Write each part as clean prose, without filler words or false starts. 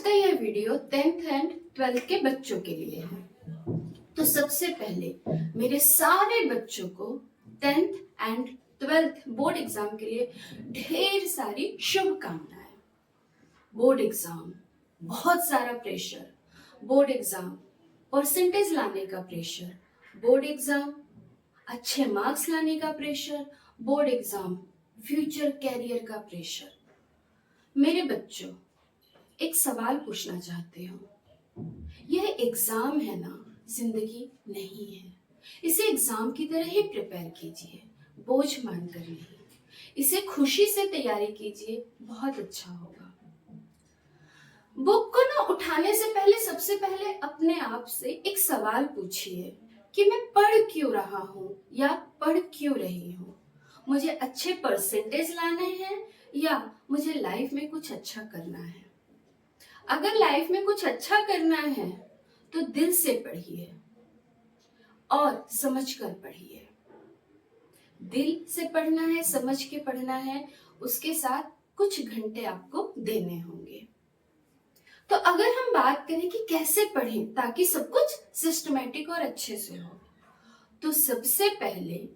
का यह video 10th and 12th के बच्चों के लिए है। तो सबसे पहले मेरे सारे बच्चों को 10th and 12th board exam के लिए ढेर सारी शुभकामनाएं। बोर्ड एग्जाम, बहुत सारा प्रेशर, बोर्ड एग्जाम परसेंटेज लाने का प्रेशर, बोर्ड एग्जाम अच्छे मार्क्स लाने का pressure, board exam future career का प्रेशर। मेरे बच्चों, एक सवाल पूछना चाहते हो। यह एग्जाम है ना, जिंदगी नहीं है। इसे एग्जाम की तरह ही प्रिपेयर कीजिए, बोझ मानकर नहीं। इसे खुशी से तैयारी कीजिए, बहुत अच्छा होगा। बुक को ना उठाने से पहले सबसे पहले अपने आप से एक सवाल पूछिए कि मैं पढ़ क्यों रहा हूँ या पढ़ क्यों रही हूँ। मुझे अच्छे परसेंटेज लाने हैं या मुझे लाइफ में कुछ अच्छा करना है। अगर लाइफ में कुछ अच्छा करना है तो दिल से पढ़िए और समझ कर पढ़िए। दिल से पढ़ना है, समझ के पढ़ना है, उसके साथ कुछ घंटे आपको देने होंगे। तो अगर हम बात करें कि कैसे पढ़ें ताकि सब कुछ सिस्टमैटिक और अच्छे से हो, तो सबसे पहले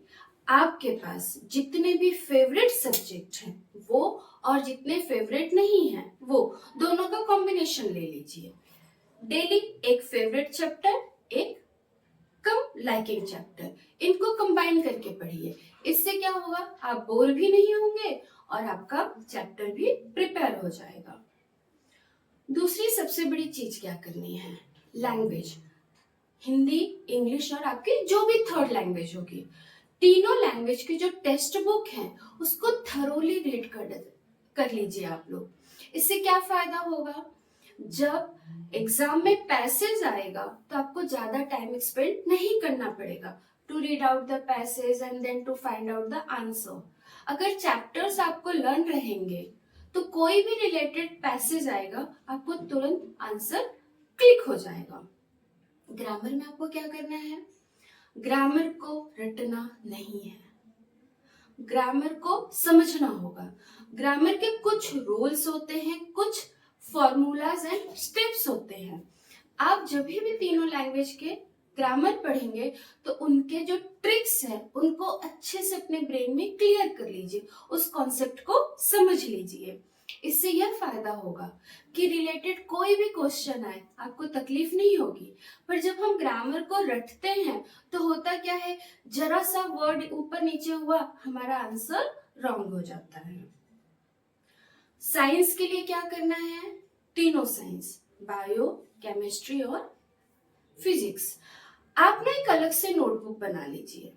आपके पास जितने भी फेवरेट सब्जेक्ट हैं वो और जितने फेवरेट नहीं हैं वो दोनों का कॉम्बिनेशन ले लीजिए। डेली एक फेवरेट चैप्टर, एक कम लाइकिंग चैप्टर, इनको कंबाइन करके पढ़िए। इससे क्या होगा, आप बोर भी नहीं होंगे और आपका चैप्टर भी प्रिपेयर हो जाएगा। दूसरी सबसे बड़ी चीज क्या करनी है, लैंग्वेज। हिंदी, इंग्लिश और आपकी जो भी थर्ड लैंग्वेज होगी, तीनों लैंग्वेज की जो टेक्स्ट बुक है उसको थरोली रीड कर लीजिए आप लोग। इससे क्या फायदा होगा, जब एग्जाम में पैसेज आएगा तो आपको ज्यादा टाइम स्पेंड नहीं करना पड़ेगा to read out the passage and then to find out the answer. अगर चैप्टर्स आपको लर्न रहेंगे तो कोई भी रिलेटेड पैसेज आएगा आपको तुरंत आंसर क्लिक हो जाएगा। ग्रामर में आपको क्या करना है, ग्रामर को रटना नहीं है, ग्रामर को समझना होगा। ग्रामर के कुछ रूल्स होते हैं, कुछ फॉर्मूलाज एंड स्टेप्स होते हैं। आप जब भी तीनों लैंग्वेज के ग्रामर पढ़ेंगे तो उनके जो ट्रिक्स हैं उनको अच्छे से अपने ब्रेन में क्लियर कर लीजिए, उस कॉन्सेप्ट को समझ लीजिए। इससे यह फायदा होगा कि रिलेटेड कोई भी क्वेश्चन आए आपको तकलीफ नहीं होगी। पर जब हम ग्रामर को रटते हैं तो होता क्या है, जरा सा वर्ड ऊपर नीचे हुआ हमारा आंसर रॉन्ग हो जाता है। साइंस के लिए क्या करना है, तीनों साइंस, बायो, केमिस्ट्री और फिजिक्स। आप ना एक अलग से नोटबुक बना लीजिए।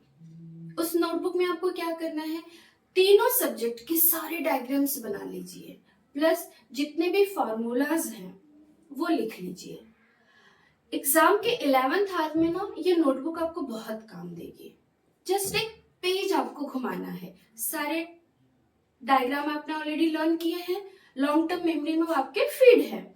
उस नोटबुक में आपको क्या करना है, तीनों सब्जेक्ट के सारे डायग्राम्स बना लीजिए, प्लस जितने भी फॉर्मूलाज हैं वो लिख लीजिए। एग्जाम के 11th आवर में ना ये नोटबुक आपको बहुत काम देगी। जस्ट एक पेज आपको घुमाना है, सारे डायग्राम आपने ऑलरेडी लर्न किए हैं, लॉन्ग टर्म मेमोरी में वो आपके फीड है।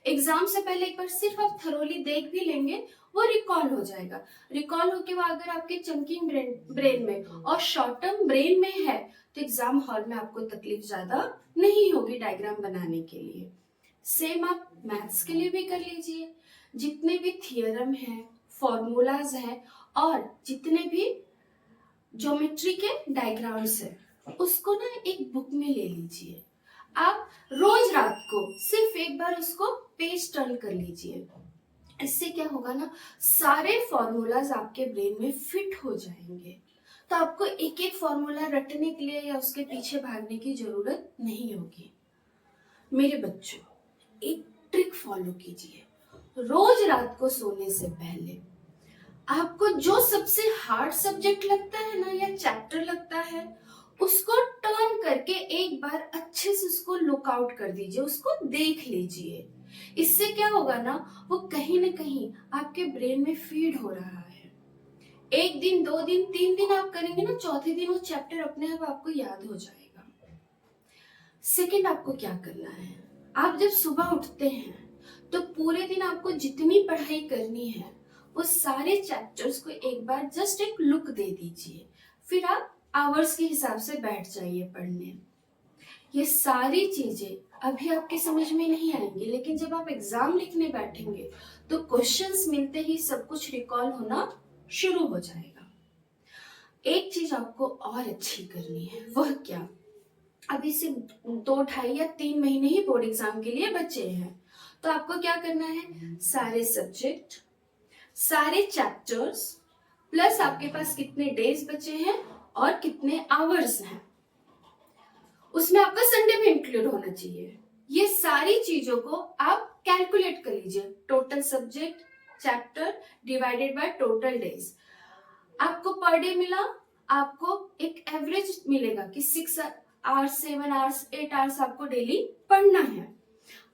एग्जाम से पहले एक बार सिर्फ आप थरोली देख भी लेंगे, वो रिकॉल हो जाएगा। रिकॉल होके वो अगर आपके चंकिंग ब्रेन में और शॉर्ट टर्म ब्रेन में है तो एग्जाम हॉल में आपको तकलीफ ज्यादा नहीं होगी डायग्राम बनाने के लिए। सेम आप मैथ्स के लिए भी कर लीजिए। जितने भी थियरम है, फॉर्मूलाज है और जितने भी ज्योमेट्री के डायग्राम्स है उसको ना एक बुक में ले लीजिए। आप रोज रात को सिर्फ एक बार उसको पेज टर्न कर लीजिए। इससे क्या होगा ना, सारे फॉर्मूलाज आपके ब्रेन में फिट हो जाएंगे, तो आपको एक एक फॉर्मूला रटने के लिए या उसके पीछे भागने की जरूरत नहीं होगी। मेरे बच्चों, एक ट्रिक फॉलो कीजिए। रोज रात को सोने से पहले आपको जो सबसे हार्ड सब्जेक्ट लगता है ना या चैप्टर लगता है उसको टर्न करके एक बार अच्छे से उसको लुक आउट कर दीजिए, उसको देख लीजिए। इससे क्या होगा ना, वो कहीं ना कहीं आपके ब्रेन में फीड हो रहा है। एक दिन, 2 दिन, 3 दिन आप करेंगे ना, चौथे दिन वो चैप्टर अपने आप आपको याद हो जाएगा। सेकंड, आपको क्या करना है, आप जब सुबह उठते हैं तो पूरे दिन आपको जितनी पढ़ाई करनी है वो सारे चैप्टर्स को एक बार जस्ट एक लुक दे दीजिए। फिर आप आवर्स के हिसाब से बैठ जाइए पढ़ने। ये सारी चीजें अभी आपके समझ में नहीं आएंगी, लेकिन जब आप एग्जाम लिखने बैठेंगे तो क्वेश्चंस मिलते ही सब कुछ रिकॉल होना शुरू हो जाएगा। एक चीज आपको और अच्छी करनी है, वह क्या? अभी से 2 ढाई या 3 महीने ही बोर्ड एग्जाम के लिए बचे हैं, तो आपको क्या करना है, सारे सब्जेक्ट, सारे चैप्टर्स, प्लस आपके पास कितने डेज बचे हैं और कितने आवर्स हैं, उसमें आपका संडे भी इंक्लूड होना चाहिए। ये सारी चीजों को आप कैलकुलेट कर लीजिए, total subject chapter divided by total days. आपको पर डे मिला, आपको एक एवरेज मिलेगा कि 6 आवर्स 7 आवर्स 8 आवर्स आपको डेली पढ़ना है।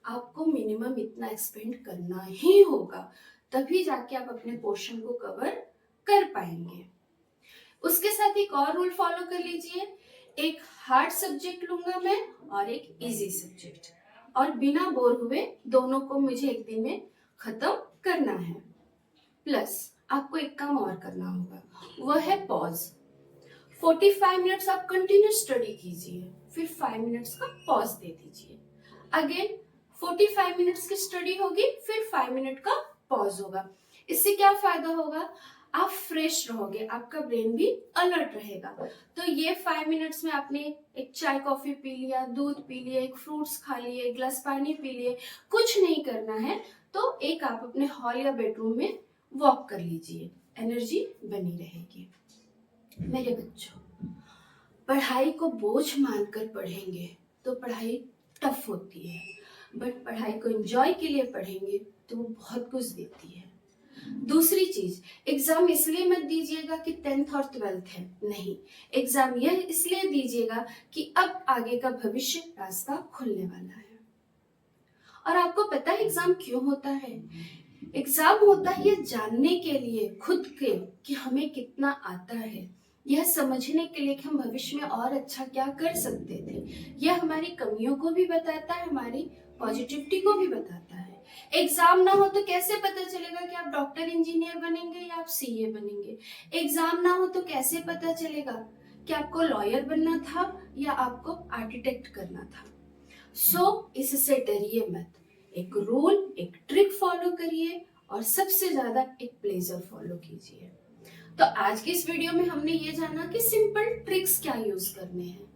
आपको मिनिमम इतना एक्सपेंड करना ही होगा, तभी जाके आप अपने पोर्शन को कवर कर पाएंगे। उसके साथ एक और रूल फॉलो कर लीजिए, एक हार्ड सब्जेक्ट लूंगा मैं और एक इजी सब्जेक्ट, और बिना बोर हुए दोनों को मुझे एक दिन में खत्म करना है। प्लस आपको एक काम और करना होगा, वह है पॉज। 45 मिनट्स आप कंटिन्यू स्टडी कीजिए, फिर 5 मिनट्स का पॉज दे दीजिए। अगेन 45 मिनट्स की स्टडी होगी, फिर 5 मिनट का पॉज होगा। इससे क्या फायदा होगा, आप फ्रेश रहोगे, आपका ब्रेन भी अलर्ट रहेगा। तो ये 5 मिनट्स में आपने एक चाय कॉफी पी लिया, दूध पी लिया, एक फ्रूट्स खा लिए, एक ग्लास पानी पी लिए, कुछ नहीं करना है, तो एक आप अपने हॉल या बेडरूम में वॉक कर लीजिए, एनर्जी बनी रहेगी। मेरे बच्चों, पढ़ाई को बोझ मानकर पढ़ेंगे तो पढ़ाई टफ होती है, बट पढ़ाई को एंजॉय के लिए पढ़ेंगे तो वो बहुत कुछ देती है। दूसरी चीज, एग्जाम इसलिए मत दीजिएगा कि 10th और 12th है, नहीं, एग्जाम यह इसलिए दीजिएगा कि अब आगे का भविष्य रास्ता खुलने वाला है। और आपको पता है एग्जाम क्यों होता है? एग्जाम होता है ये जानने के लिए खुद के कि हमें कितना आता है, यह समझने के लिए कि हम भविष्य में और अच्छा क्या कर सकते थे। यह हमारी कमियों को भी बताता है, हमारी पॉजिटिविटी को भी बताता है। एग्जाम ना हो तो कैसे पता चलेगा कि आप डॉक्टर इंजीनियर बनेंगे या आप सीए बनेंगे? एग्जाम ना हो तो कैसे पता चलेगा कि आपको लॉयर बनना था या आपको आर्किटेक्ट करना था? सो इससे डरिए मत, एक रूल, एक ट्रिक फॉलो करिए, और सबसे ज्यादा एक प्लेजर फॉलो कीजिए। तो आज की इस वीडियो में हमने ये जाना कि सिंपल ट्रिक्स क्या यूज करने हैं।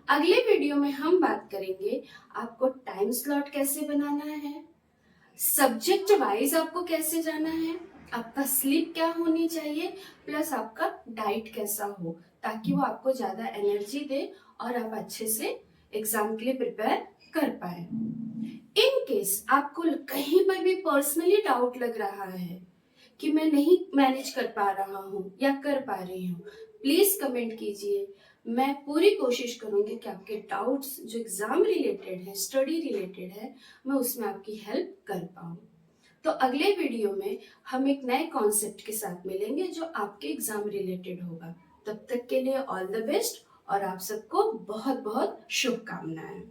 अगले वीडियो में हम बात करेंगे आपको टाइम स्लॉट कैसे बनाना है, सब्जेक्ट वाइज आपको कैसे जाना है, आपका स्लीप क्या होनी चाहिए, प्लस आपका डाइट कैसा हो, ताकि वो आपको ज्यादा एनर्जी दे और आप अच्छे से एग्जाम के लिए प्रिपेयर कर पाए। इन केस आपको कहीं पर भी पर्सनली डाउट लग रहा है कि मैं नहीं मैनेज कर पा रहा हूँ या कर पा रही हूँ, प्लीज कमेंट कीजिए। मैं पूरी कोशिश करूंगी कि आपके डाउट्स जो एग्जाम रिलेटेड है, स्टडी रिलेटेड है, मैं उसमें आपकी हेल्प कर पाऊँ। तो अगले वीडियो में हम एक नए कॉन्सेप्ट के साथ मिलेंगे जो आपके एग्जाम रिलेटेड होगा। तब तक के लिए ऑल द बेस्ट, और आप सबको बहुत बहुत शुभकामनाएं।